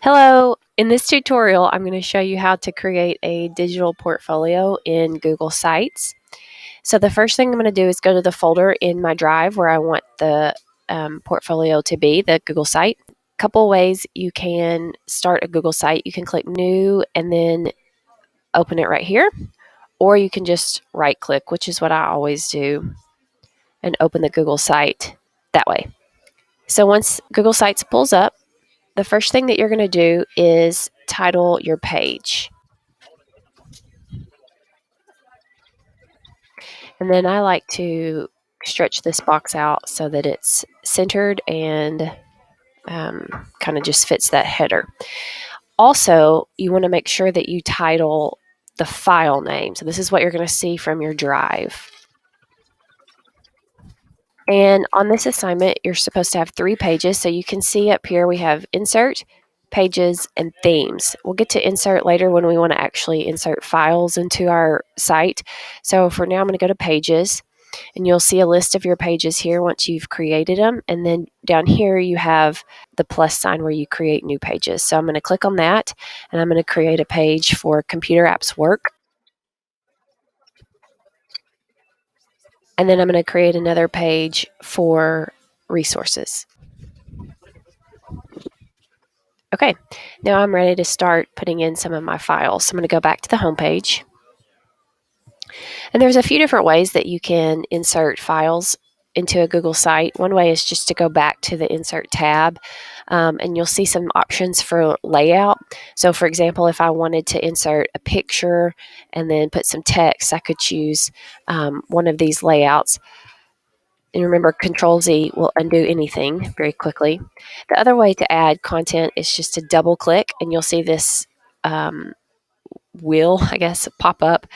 Hello, in this tutorial I'm going to show you how to create a digital portfolio in Google Sites. So the first thing I'm going to do is go to the folder in my drive where I want the portfolio to be, the Google site. A couple ways you can start a Google site. You can click new and then open it right here, or you can just right click, which is what I always do, and open the Google site that way. So once Google Sites pulls up, the first thing that you're going to do is title your page. And then I like to stretch this box out so that it's centered and kind of just fits that header. Also, you want to make sure that you title the file name. So this is what you're going to see from your drive. And on this assignment, you're supposed to have 3 pages. So you can see up here we have insert, pages, and themes. We'll get to insert later when we want to actually insert files into our site. So for now, I'm going to go to pages, and you'll see a list of your pages here once you've created them. And then down here, you have the plus sign where you create new pages. So I'm going to click on that, and I'm going to create a page for Computer Apps Work. And then I'm going to create another page for resources. Okay, now I'm ready to start putting in some of my files. So I'm going to go back to the home page. And there's a few different ways that you can insert files into a Google site. One way is just to go back to the Insert tab, and you'll see some options for layout. So for example, if I wanted to insert a picture and then put some text, I could choose one of these layouts. And remember, Control-Z will undo anything very quickly. The other way to add content is just to double click, and you'll see this wheel, I guess, pop up.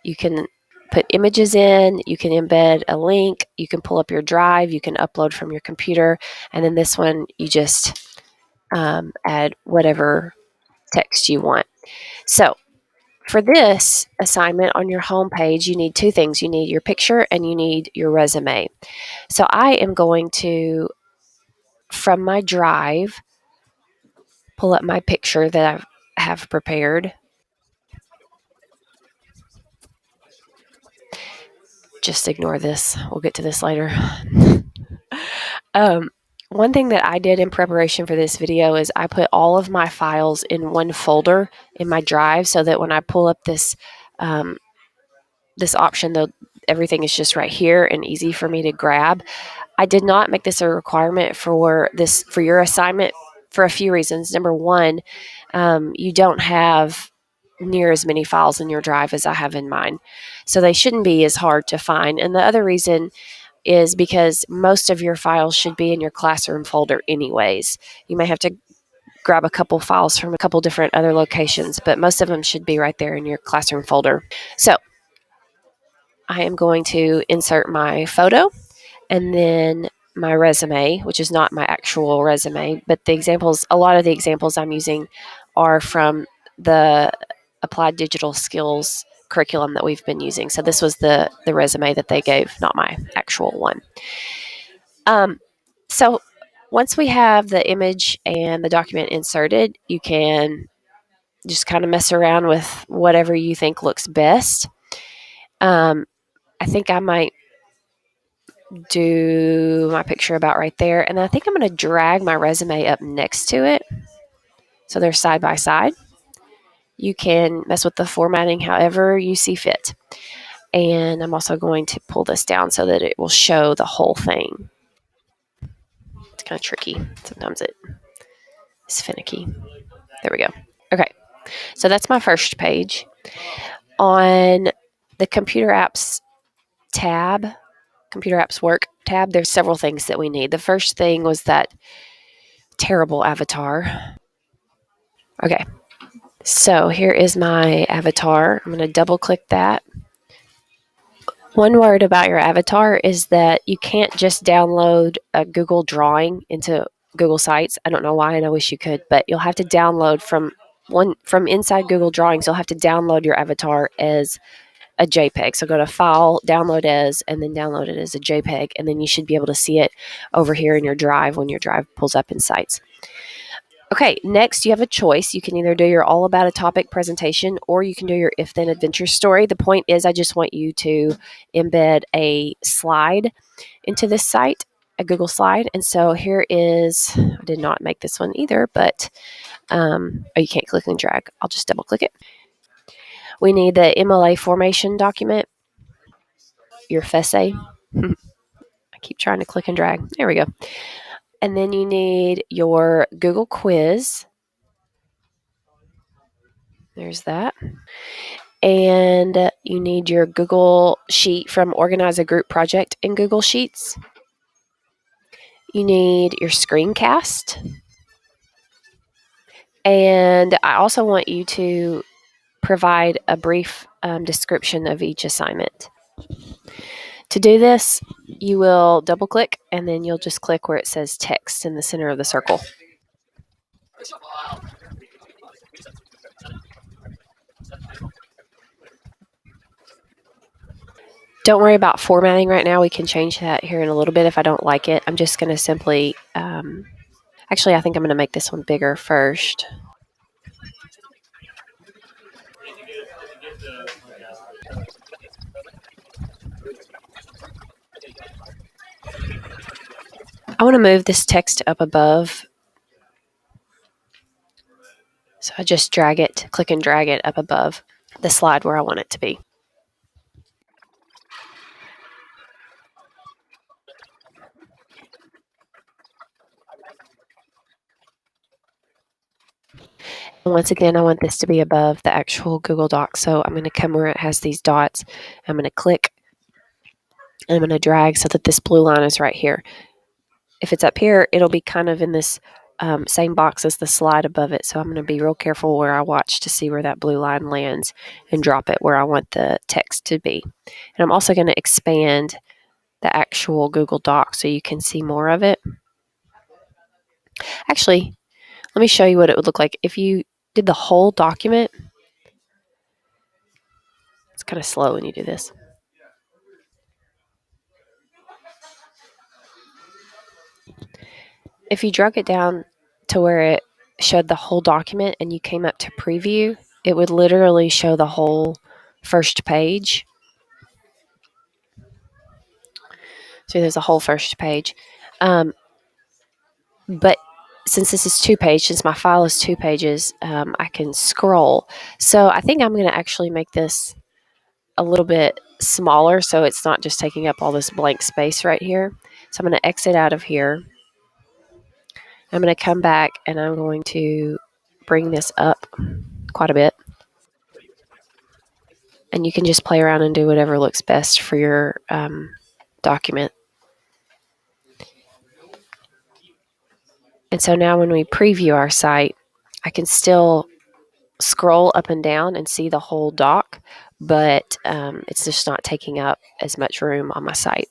You can put images in, you can embed a link, you can pull up your drive, you can upload from your computer, and then this one you just add whatever text you want. So for this assignment on your home page, you need 2 things. You need your picture and you need your resume. So I am going to, from my drive, pull up my picture that I have prepared. Just ignore this. We'll get to this later. One thing that I did in preparation for this video is I put all of my files in one folder in my drive so that when I pull up this this option, everything is just right here and easy for me to grab. I did not make this a requirement for your assignment for a few reasons. Number one, you don't have near as many files in your drive as I have in mine, so they shouldn't be as hard to find. And the other reason is because most of your files should be in your classroom folder anyways. You may have to grab a couple files from a couple different other locations, but most of them should be right there in your classroom folder. So I am going to insert my photo and then my resume, which is not my actual resume, but a lot of the examples I'm using are from the Applied Digital Skills curriculum that we've been using. So this was the resume that they gave, not my actual one. So once we have the image and the document inserted, you can just kind of mess around with whatever you think looks best. I think I might do my picture about right there, and I think I'm going to drag my resume up next to it so they're side by side. You can mess with the formatting however you see fit. And I'm also going to pull this down so that it will show the whole thing. It's kind of tricky. Sometimes it's finicky. There we go. Okay, so that's my first page. On the Computer Apps tab, Computer Apps Work tab, there's several things that we need. The first thing was that terrible avatar. Okay, so here is my avatar. I'm going to double click that. One word about your avatar is that you can't just download a Google drawing into Google Sites. I don't know why, and I wish you could, but you'll have to download from inside Google Drawings. You'll have to download your avatar as a JPEG. So go to File, Download As, and then download it as a JPEG, and then you should be able to see it over here in your drive when your drive pulls up in Sites. Okay, next you have a choice. You can either do your all about a topic presentation or you can do your if then adventure story. The point is, I just want you to embed a slide into this site, a Google slide. And so here is, I did not make this one either, but oh, you can't click and drag. I'll just double click it. We need the MLA formation document, your FESA. I keep trying to click and drag. There we go. And then you need your Google quiz. There's that. And you need your Google Sheet from Organize a Group Project in Google Sheets. You need your screencast. And I also want you to provide a brief description of each assignment. To do this, you will double click and then you'll just click where it says text in the center of the circle. Don't worry about formatting right now. We can change that here in a little bit if I don't like it. I'm just going to simply, actually, I think I'm going to make this one bigger first. I want to move this text up above. So I just drag it, click and drag it up above the slide where I want it to be. And once again, I want this to be above the actual Google Doc. So I'm going to come where it has these dots. I'm going to click and I'm going to drag so that this blue line is right here. If it's up here, it'll be kind of in this same box as the slide above it. So I'm going to be real careful where I watch to see where that blue line lands and drop it where I want the text to be. And I'm also going to expand the actual Google Doc so you can see more of it. Actually, let me show you what it would look like if you did the whole document. It's kind of slow when you do this. If you drug it down to where it showed the whole document and you came up to preview, it would literally show the whole first page. So there's a whole first page. But since this is 2-page, since my file is 2 pages, I can scroll. So I think I'm going to actually make this a little bit smaller so it's not just taking up all this blank space right here. So I'm going to exit out of here. I'm going to come back and I'm going to bring this up quite a bit. And you can just play around and do whatever looks best for your document. And so now when we preview our site, I can still scroll up and down and see the whole doc, but it's just not taking up as much room on my site.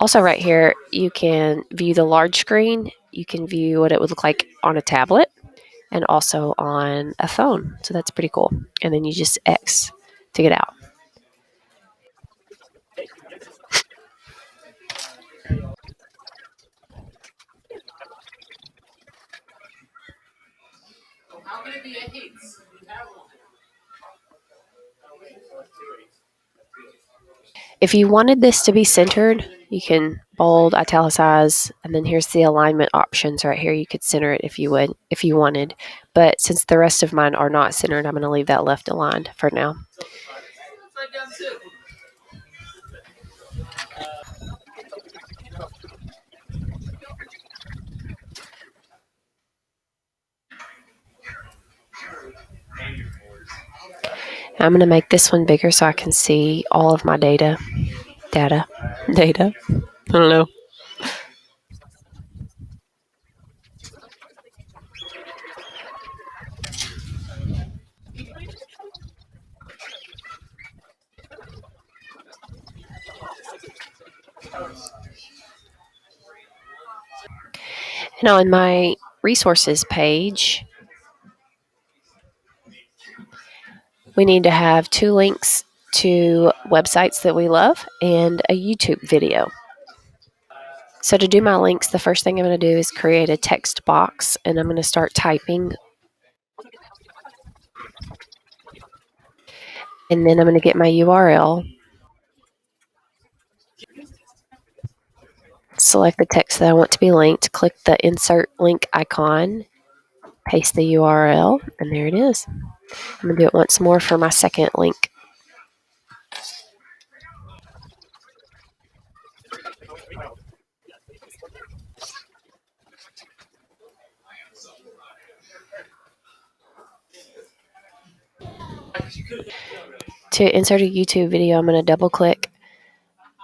Also right here, you can view the large screen. You can view what it would look like on a tablet and also on a phone. So that's pretty cool. And then you just X to get out. If you wanted this to be centered, you can bold, italicize, and then here's the alignment options right here. You could center it if you wanted. But since the rest of mine are not centered, I'm going to leave that left aligned for now. I'm going to make this one bigger so I can see all of my data. I don't know. Now in my resources page, we need to have 2 links to websites that we love and a YouTube video. So to do my links, the first thing I'm going to do is create a text box, and I'm going to start typing. And then I'm going to get my URL, select the text that I want to be linked, click the insert link icon, paste the URL, and there it is. I'm going to do it once more for my second link. To insert a YouTube video, I'm going to double click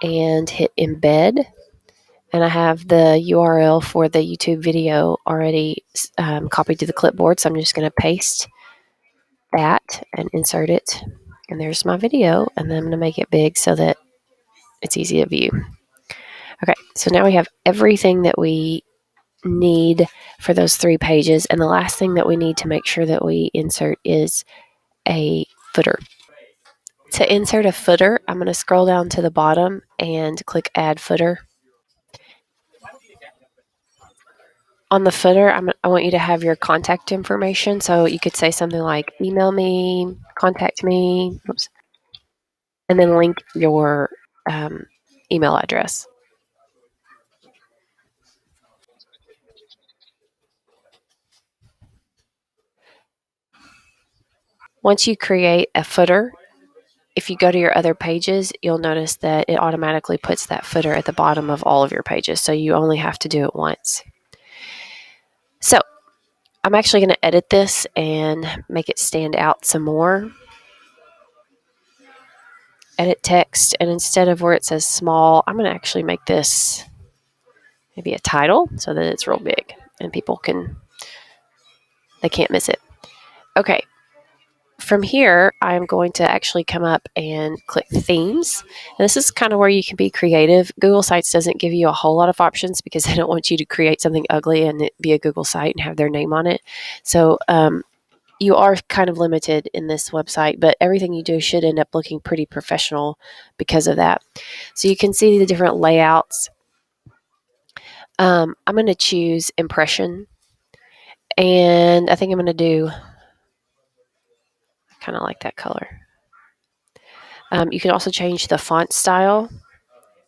and hit embed. And I have the URL for the YouTube video already copied to the clipboard, so I'm just going to paste that and insert it. And there's my video, and then I'm going to make it big so that it's easy to view. Okay, so now we have everything that we need for those 3 pages, and the last thing that we need to make sure that we insert is a footer. To insert a footer, I'm going to scroll down to the bottom and click Add Footer. On the footer, I want you to have your contact information, so you could say something like email me, contact me, and then link your email address. Once you create a footer, if you go to your other pages, you'll notice that it automatically puts that footer at the bottom of all of your pages, so you only have to do it once. So I'm actually going to edit this and make it stand out some more. Edit text, and instead of where it says small, I'm going to actually make this maybe a title so that it's real big and they can't miss it. Okay. From here, I'm going to actually come up and click themes. And this is kind of where you can be creative. Google Sites doesn't give you a whole lot of options because they don't want you to create something ugly and it be a Google site and have their name on it. So you are kind of limited in this website, but everything you do should end up looking pretty professional because of that. So you can see the different layouts. I'm going to choose impression, and I think I'm going to do kind of like that color. You can also change the font style.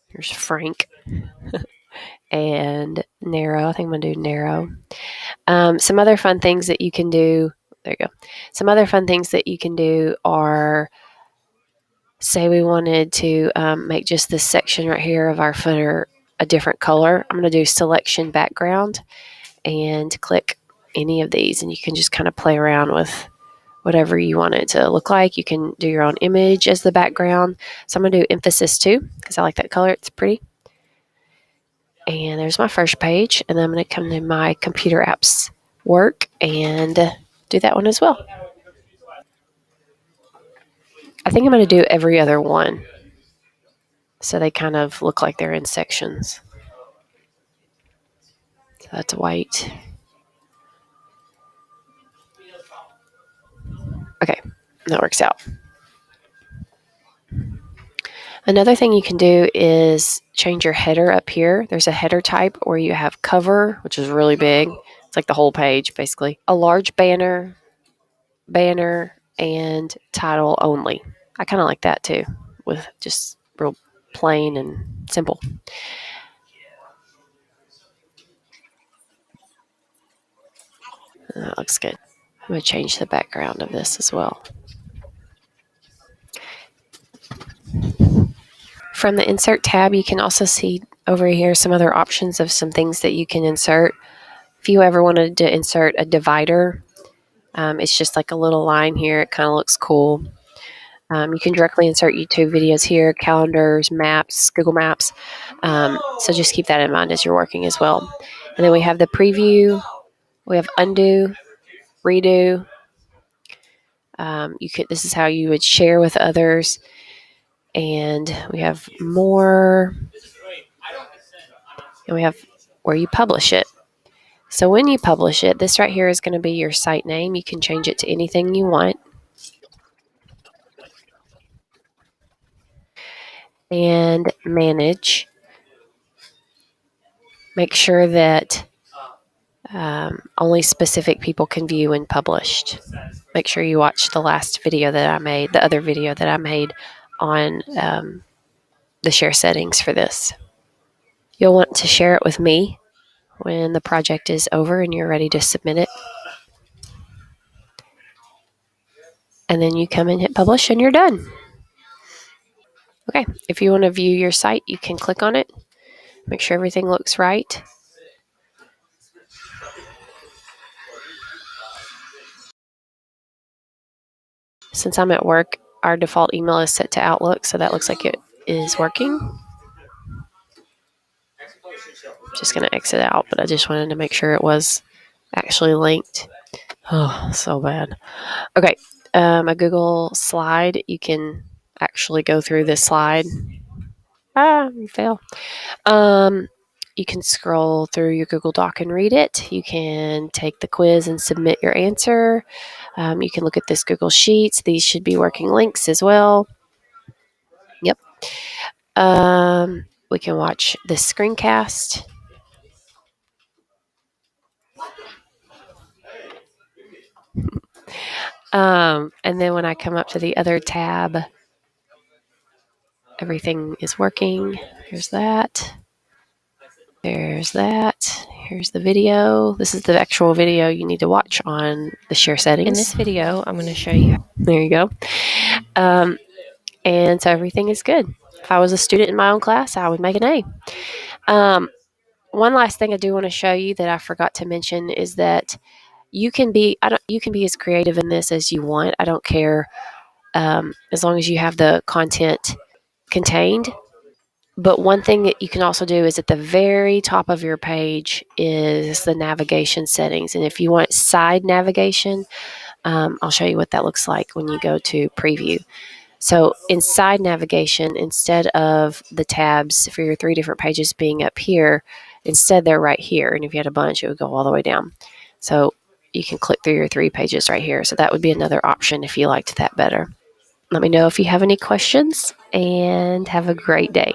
Here's Frank and narrow. I think I'm going to do narrow. Some other fun things that you can do. There you go. Some other fun things that you can do are, say we wanted to make just this section right here of our footer a different color. I'm going to do selection background and click any of these, and you can just kind of play around with whatever you want it to look like. You can do your own image as the background. So I'm going to do emphasis 2 because I like that color. It's pretty. And there's my first page. And then I'm going to come to my computer apps work and do that one as well. I think I'm going to do every other one so they kind of look like they're in sections. So that's white. Okay, that works out. Another thing you can do is change your header up here. There's a header type where you have cover, which is really big. It's like the whole page, basically. A large banner, and title only. I kind of like that too, with just real plain and simple. That looks good. I'm going to change the background of this as well. From the Insert tab, you can also see over here some other options of some things that you can insert. If you ever wanted to insert a divider, it's just like a little line here. It kind of looks cool. You can directly insert YouTube videos here, calendars, maps, Google Maps. So just keep that in mind as you're working as well. And then we have the preview. We have undo, redo. This is how you would share with others. And we have more. And we have where you publish it. So when you publish it, this right here is going to be your site name. You can change it to anything you want. And manage. Make sure that only specific people can view when published. Make sure you watch the last video that I made, the other video that I made on the share settings for this. You'll want to share it with me when the project is over and you're ready to submit it. And then you come and hit publish and you're done. Okay, if you want to view your site, you can click on it. Make sure everything looks right. Since I'm at work, our default email is set to Outlook, so that looks like it is working. Just going to exit out, but I just wanted to make sure it was actually linked. Oh, so bad. Okay, a Google slide. You can actually go through this slide. You fail. You can scroll through your Google Doc and read it. You can take the quiz and submit your answer. You can look at this Google Sheets. These should be working links as well. Yep. We can watch this screencast. And then when I come up to the other tab, everything is working. Here's that. There's that. Here's the video. This is the actual video you need to watch on the share settings. In this video, I'm going to show you. There you go. And so everything is good. If I was a student in my own class, I would make an A. One last thing I do want to show you that I forgot to mention is that you can be as creative in this as you want. I don't care, as long as you have the content contained. But one thing that you can also do is at the very top of your page is the navigation settings. And if you want side navigation, I'll show you what that looks like when you go to preview. So inside navigation, instead of the tabs for your 3 different pages being up here, instead they're right here. And if you had a bunch, it would go all the way down. So you can click through your 3 pages right here. So that would be another option if you liked that better. Let me know if you have any questions, and have a great day.